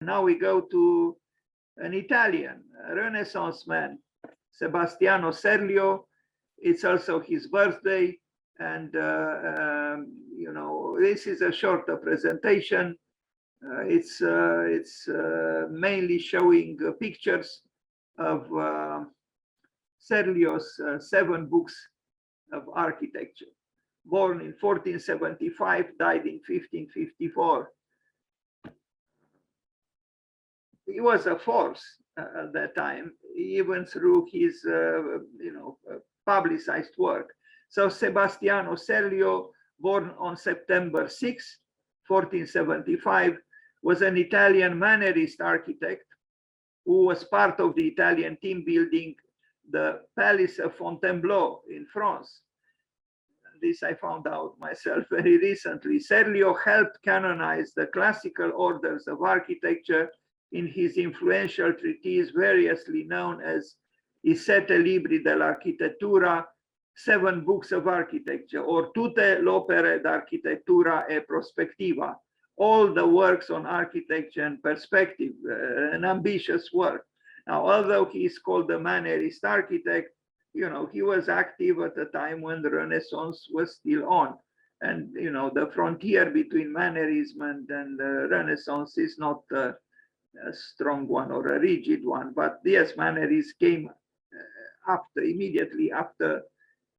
Now we go to an Italian Renaissance man, Sebastiano Serlio. It's also his birthday. And, you know, this is a shorter presentation. It's mainly showing pictures of Serlio's 7 books of architecture. Born in 1475, died in 1554. He was a force at that time, even through his, you know, publicized work. So Sebastiano Serlio, born on September 6, 1475, was an Italian Mannerist architect who was part of the Italian team building the Palace of Fontainebleau in France. This I found out myself very recently. Serlio helped canonize the classical orders of architecture in his influential treatise, variously known as I Sette Libri dell'Architettura, 7 books of architecture, or Tutte l'opere d'architettura e prospettiva, all the works on architecture and perspective, an ambitious work. Now, although he is called a Mannerist architect, you know, he was active at a time when the Renaissance was still on. And, you know, the frontier between Mannerism and Renaissance is not a strong one or a rigid one, but yes, Mannerism came immediately after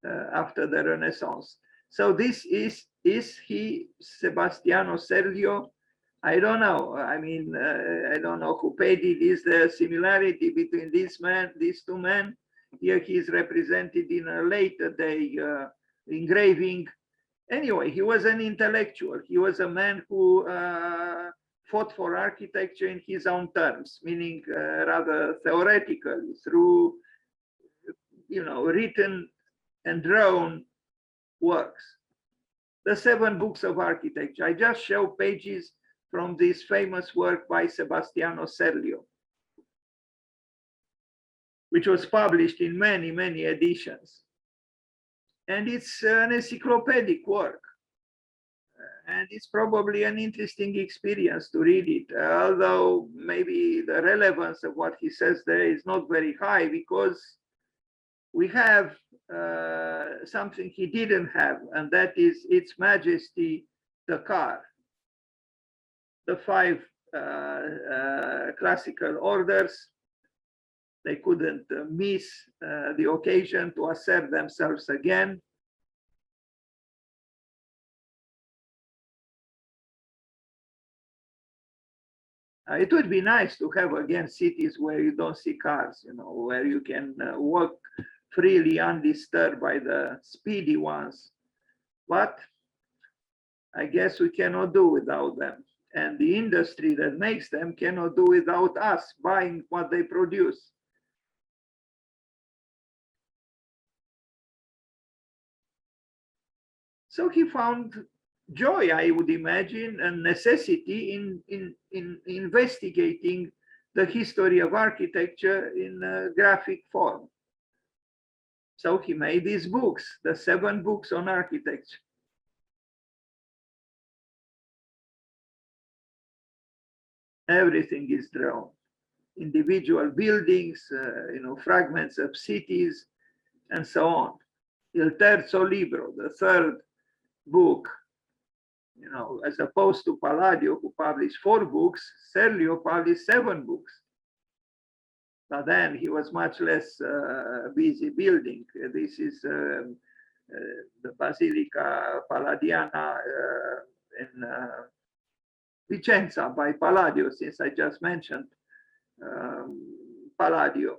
the Renaissance. So this is he Sebastiano Serlio? I don't know. I mean, I don't know who paid it. Is there a similarity between these two men? Here he is represented in a later day engraving. Anyway, he was an intellectual. He was a man who fought for architecture in his own terms, meaning rather theoretically, through, you know, written and drawn works. The 7 books of architecture. I just show pages from this famous work by Sebastiano Serlio, which was published in many, many editions. And it's an encyclopedic work. And it's probably an interesting experience to read it, although maybe the relevance of what he says there is not very high, because we have something he didn't have, and that is Its Majesty the car. The 5 classical orders, they couldn't miss the occasion to assert themselves again. It would be nice to have again cities where you don't see cars, you know, where you can walk freely undisturbed by the speedy ones. But I guess we cannot do without them. And the industry that makes them cannot do without us buying what they produce. So he found joy, I would imagine, and necessity in investigating the history of architecture in a graphic form. So he made these books, the 7 books on architecture. Everything is drawn. Individual buildings, you know, fragments of cities, and so on. Il terzo libro, the 3rd book, you know, as opposed to Palladio, who published 4 books, Serlio published 7 books. But then he was much less busy building. This is the Basilica Palladiana in Vicenza by Palladio, since I just mentioned Palladio.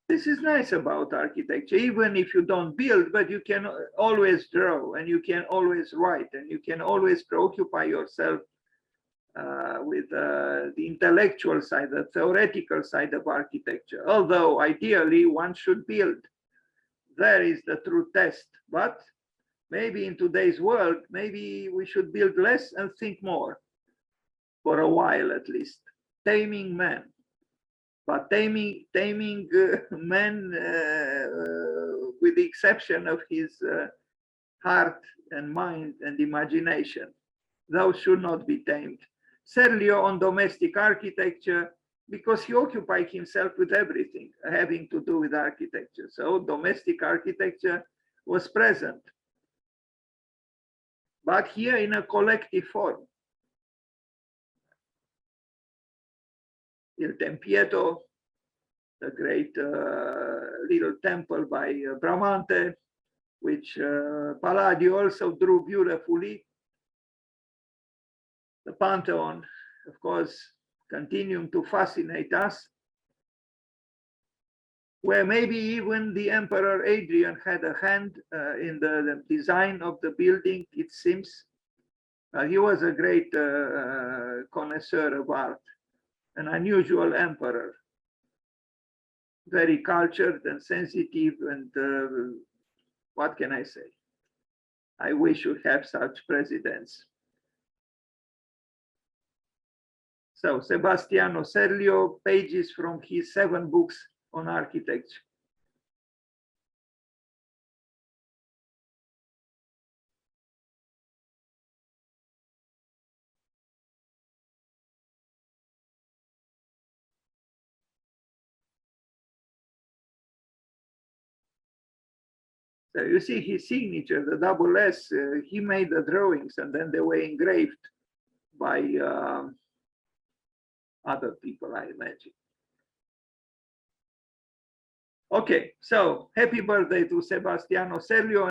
This is nice about architecture, even if you don't build, but you can always draw, and you can always write, and you can always preoccupy yourself with the intellectual side, the theoretical side of architecture. Although ideally one should build. There is the true test. But maybe in today's world, maybe we should build less and think more, for a while at least. Taming man. But taming man, with the exception of his heart and mind and imagination. those should not be tamed. Serlio on domestic architecture, because he occupied himself with everything having to do with architecture. So domestic architecture was present, but here in a collective form. Il Tempietto, the great little temple by Bramante, which Palladio also drew beautifully. The Pantheon, of course, continuing to fascinate us, where maybe even the Emperor Adrian had a hand in the design of the building, it seems. He was a great connoisseur of art, an unusual emperor, very cultured and sensitive, and what can I say? I wish we have such presidents. So Sebastiano Serlio, pages from his 7 books on architecture. So you see his signature, the double S, he made the drawings and then they were engraved by other people, I imagine. Okay, so happy birthday to Sebastiano Serlio.